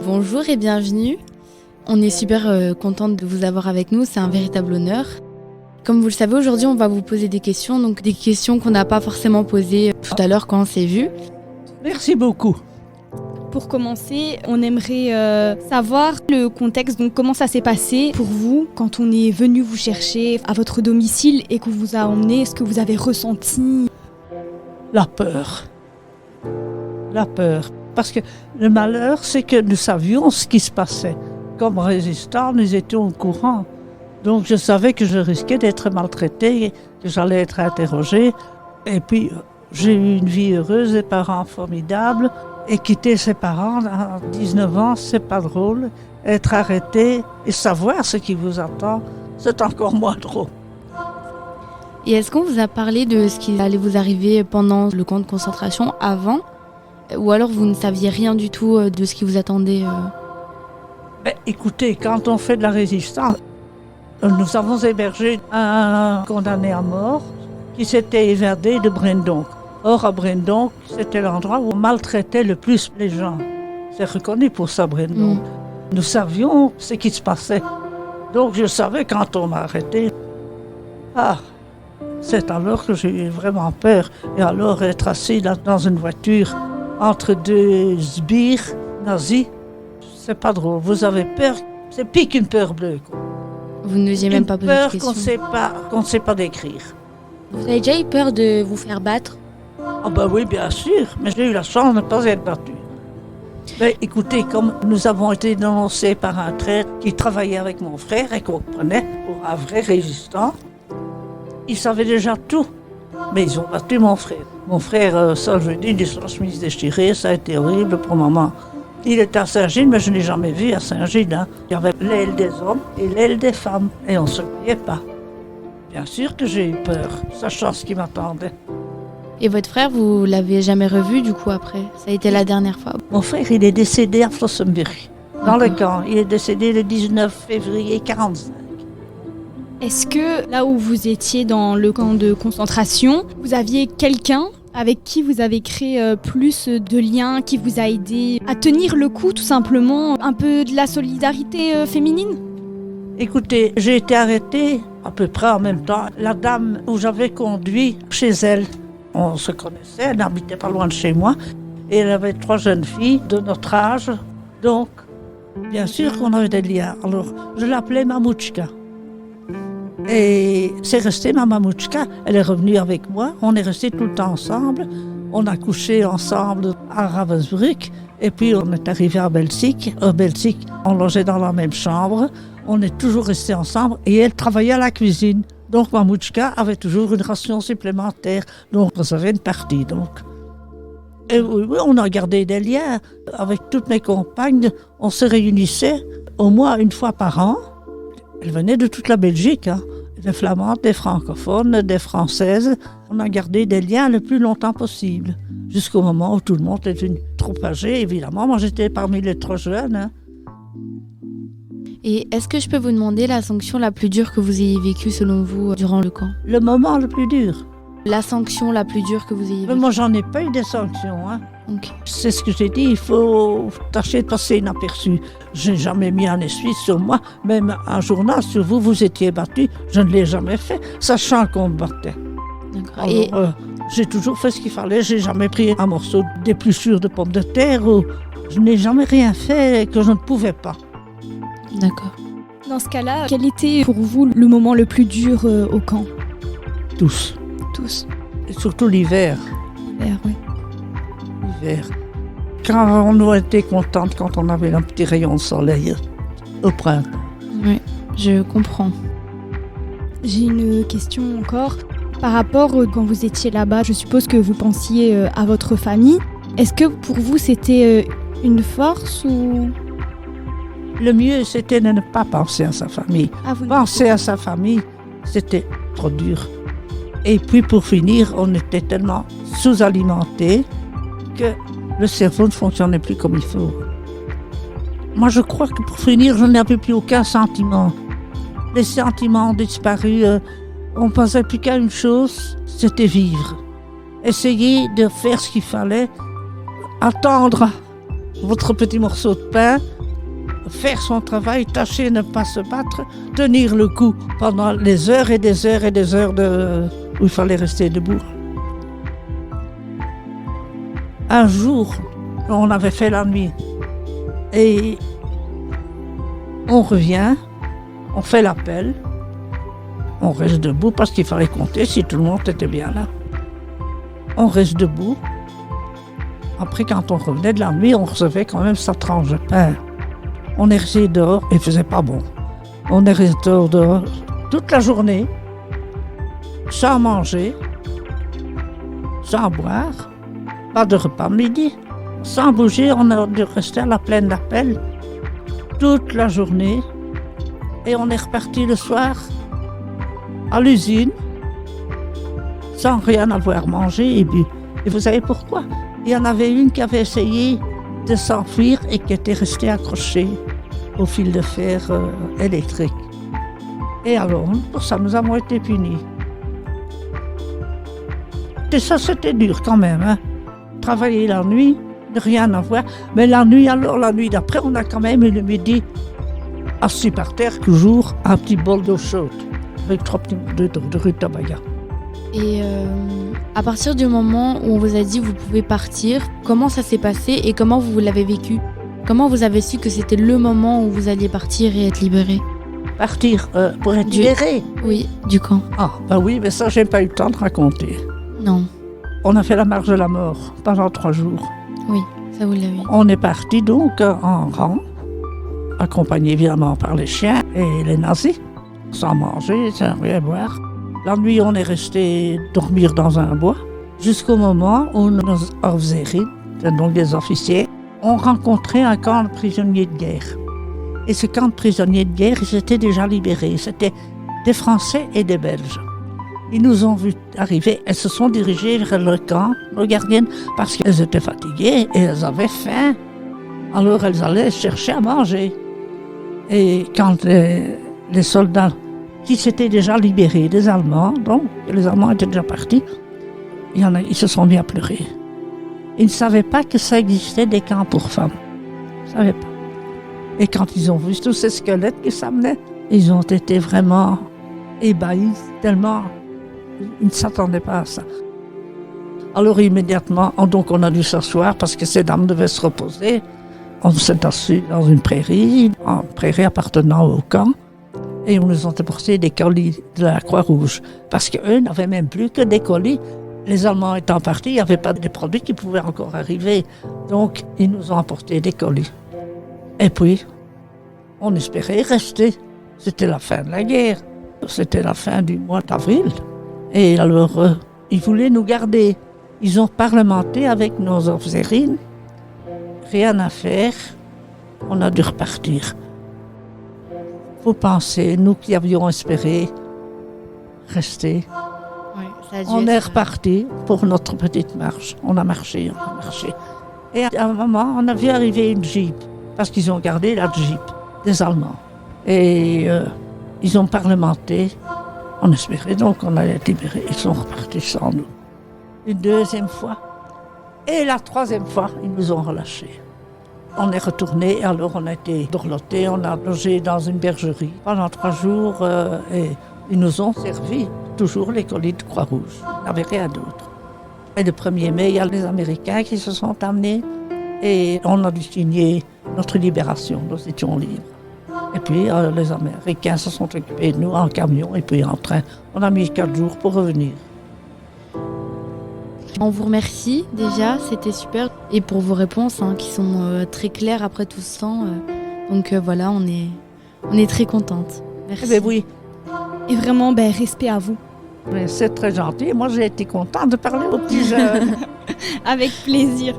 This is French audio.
Bonjour et bienvenue. On est super contente de vous avoir avec nous, c'est un véritable honneur. Comme vous le savez, aujourd'hui on va vous poser des questions, donc des questions qu'on n'a pas forcément posées tout à l'heure quand on s'est vu. Merci beaucoup. Pour commencer, on aimerait savoir le contexte, donc comment ça s'est passé pour vous quand on est venu vous chercher à votre domicile et qu'on vous a emmené, ce que vous avez ressenti. La peur. La peur. Parce que le malheur, c'est que nous savions ce qui se passait. Comme résistants, nous étions au courant. Donc je savais que je risquais d'être maltraitée, que j'allais être interrogée. Et puis, j'ai eu une vie heureuse, des parents formidables. Et quitter ses parents à 19 ans, c'est pas drôle. Être arrêté et savoir ce qui vous attend, c'est encore moins drôle. Et est-ce qu'on vous a parlé de ce qui allait vous arriver pendant le camp de concentration avant ? Ou alors vous ne saviez rien du tout de ce qui vous attendait Écoutez, quand on fait de la résistance, nous avons hébergé un condamné à mort qui s'était évadé de Brendonck. Or, à Brendonck, c'était l'endroit où on maltraitait le plus les gens. C'est reconnu pour ça, Brendonck. Nous savions ce qui se passait. Donc, je savais quand on m'a arrêté. C'est alors que j'ai eu vraiment peur. Et alors, être assis là, dans une voiture entre deux sbires nazis, c'est pas drôle. Vous avez peur, c'est pire qu'une peur bleue, quoi. Vous n'osiez même pas poser de questions. Une peur qu'on ne sait pas décrire. Vous avez déjà eu peur de vous faire battre ? Oui, bien sûr, mais j'ai eu la chance de ne pas être battue. Mais écoutez, comme nous avons été dénoncés par un traître qui travaillait avec mon frère et qu'on prenait pour un vrai résistant, ils savaient déjà tout. Mais ils ont battu mon frère. Mon frère, ça je dis, il est la chemise déchirée, ça a été horrible pour maman. Il était à Saint-Gilles, mais je ne l'ai jamais vu à Saint-Gilles. Il y avait l'aile des hommes et l'aile des femmes, et on ne se voyait pas. Bien sûr que j'ai eu peur, sachant ce qui m'attendait. Et votre frère, vous l'avez jamais revu du coup après ? Ça a été la dernière fois ? Mon frère, il est décédé à Flossenburg, dans le camp. Il est décédé le 19 février 1945. Est-ce que là où vous étiez dans le camp de concentration, vous aviez quelqu'un avec qui vous avez créé plus de liens, qui vous a aidé à tenir le coup tout simplement, un peu de la solidarité féminine ? Écoutez, j'ai été arrêtée à peu près en même temps. La dame où j'avais conduit chez elle, on se connaissait, elle n'habitait pas loin de chez moi. Et elle avait 3 jeunes filles de notre âge. Donc, bien sûr qu'on avait des liens. Alors, je l'appelais Mamouchka. Et c'est resté ma Mamouchka. Elle est revenue avec moi. On est restés tout le temps ensemble. On a couché ensemble à Ravensbrück. Et puis, on est arrivé à Belzig. À Belzig, on logeait dans la même chambre. On est toujours restés ensemble. Et elle travaillait à la cuisine. Donc, Mamouchka avait toujours une ration supplémentaire. Donc, on avait une partie. Et oui, on a gardé des liens. Avec toutes mes compagnes, on se réunissait au moins une fois par an. Elles venaient de toute la Belgique, des flamandes, des francophones, des françaises. On a gardé des liens le plus longtemps possible, jusqu'au moment où tout le monde était trop âgé, évidemment. Moi, j'étais parmi les trop jeunes. Et est-ce que je peux vous demander la sanction la plus dure que vous ayez vécue selon vous durant le camp ? Le moment le plus dur. La sanction la plus dure que vous ayez vécue ? Mais moi, j'en ai pas eu des sanctions. Okay. C'est ce que j'ai dit, il faut tâcher de passer inaperçu. Je n'ai jamais mis un essuie sur moi, même un journal sur vous, vous étiez battu. Je ne l'ai jamais fait, sachant qu'on me battait. D'accord. Alors, j'ai toujours fait ce qu'il fallait, j'ai jamais pris un morceau d'épluchure de pommes de terre, ou je n'ai jamais rien fait que je ne pouvais pas. D'accord. Dans ce cas-là, quel était pour vous le moment le plus dur au camp ? Tous. Et surtout l'hiver. L'hiver, oui. L'hiver. Quand on était contente quand on avait un petit rayon de soleil au printemps. Oui, je comprends. J'ai une question encore. Par rapport quand vous étiez là-bas, je suppose que vous pensiez à votre famille. Est-ce que pour vous c'était une force ou... Le mieux, c'était de ne pas penser à sa famille. Penser à sa famille, c'était trop dur. Et puis pour finir, on était tellement sous-alimentés que le cerveau ne fonctionnait plus comme il faut. Moi, je crois que pour finir, je n'avais plus aucun sentiment. Les sentiments ont disparu. On ne pensait plus qu'à une chose, c'était vivre. Essayer de faire ce qu'il fallait, attendre votre petit morceau de pain, faire son travail, tâcher de ne pas se battre, tenir le coup pendant les heures et des heures et des heures où il fallait rester debout. Un jour, on avait fait la nuit et on revient, on fait l'appel, on reste debout parce qu'il fallait compter si tout le monde était bien là. On reste debout. Après, quand on revenait de la nuit, on recevait quand même sa tranche de pain. On est resté dehors et il faisait pas bon. On est resté dehors toute la journée, sans manger, sans boire, pas de repas midi, sans bouger. On a dû rester à la plaine d'appel toute la journée et on est reparti le soir à l'usine sans rien avoir mangé et bu. Et vous savez pourquoi? Il y en avait une qui avait essayé de s'enfuir et qui était restée accrochée au fil de fer électrique. Et alors, pour ça, nous avons été punis. Et ça, c'était dur quand même, hein. Travailler la nuit, ne rien avoir. Mais la nuit, alors, la nuit d'après, on a quand même eu le midi assis par terre, toujours un petit bol d'eau chaude, avec 3 petits de rutabaga. Et à partir du moment où on vous a dit vous pouvez partir, comment ça s'est passé et comment vous l'avez vécu? Comment vous avez su que c'était le moment où vous alliez partir et être libéré? Partir pour être libéré? Oui, du camp. Ah, ben oui, mais ça, j'ai pas eu le temps de raconter. Non. On a fait la marche de la mort pendant 3 jours. Oui, ça vous l'avez. On est parti donc en rang, accompagné évidemment par les chiens et les nazis, sans manger, sans rien boire. La nuit, on est resté dormir dans un bois, jusqu'au moment où nos officiers, donc des officiers, ont rencontré un camp de prisonniers de guerre. Et ce camp de prisonniers de guerre, ils étaient déjà libérés. C'était des Français et des Belges. Ils nous ont vus arriver et se sont dirigés vers le camp, nos gardiennes, parce qu'elles étaient fatiguées et elles avaient faim. Alors elles allaient chercher à manger. Et quand les soldats qui s'étaient déjà libérés des Allemands, donc les Allemands étaient déjà partis, ils se sont mis à pleurer. Ils ne savaient pas que ça existait des camps pour femmes. Ils ne savaient pas. Et quand ils ont vu tous ces squelettes qui s'amenaient, ils ont été vraiment ébahis, tellement ils ne s'attendaient pas à ça. Alors immédiatement, donc on a dû s'asseoir parce que ces dames devaient se reposer. On s'est assis dans une prairie appartenant au camp. Et on nous a apporté des colis de la Croix-Rouge. Parce qu'eux n'avaient même plus que des colis. Les Allemands étant partis, il n'y avait pas de produits qui pouvaient encore arriver. Donc, ils nous ont apporté des colis. Et puis, on espérait rester. C'était la fin de la guerre. C'était la fin du mois d'avril. Et alors, ils voulaient nous garder. Ils ont parlementé avec nos officiers. Rien à faire. On a dû repartir. Vous pensez, nous qui avions espéré rester, on est reparti pour notre petite marche. On a marché. Et à un moment, on a vu arriver une Jeep, parce qu'ils ont gardé la Jeep des Allemands. Et ils ont parlementé. On espérait donc qu'on allait être libérés. Ils sont repartis sans nous. Une deuxième fois. Et la troisième fois, ils nous ont relâchés. On est retourné, alors on a été dorlotés, on a logé dans une bergerie pendant 3 jours et ils nous ont servi toujours les colis de Croix-Rouge. Il n'y avait rien d'autre. Et le 1er mai, il y a les Américains qui se sont amenés et on a dû signer notre libération, nous étions libres. Et puis les Américains se sont occupés de nous en camion et puis en train. On a mis 4 jours pour revenir. On vous remercie déjà, c'était super. Et pour vos réponses qui sont très claires après tout ce temps. Donc voilà, on est très contente. Merci. Eh bien oui. Et vraiment, respect à vous. Mais c'est très gentil. Moi, j'ai été contente de parler aux petits jeunes. Avec plaisir.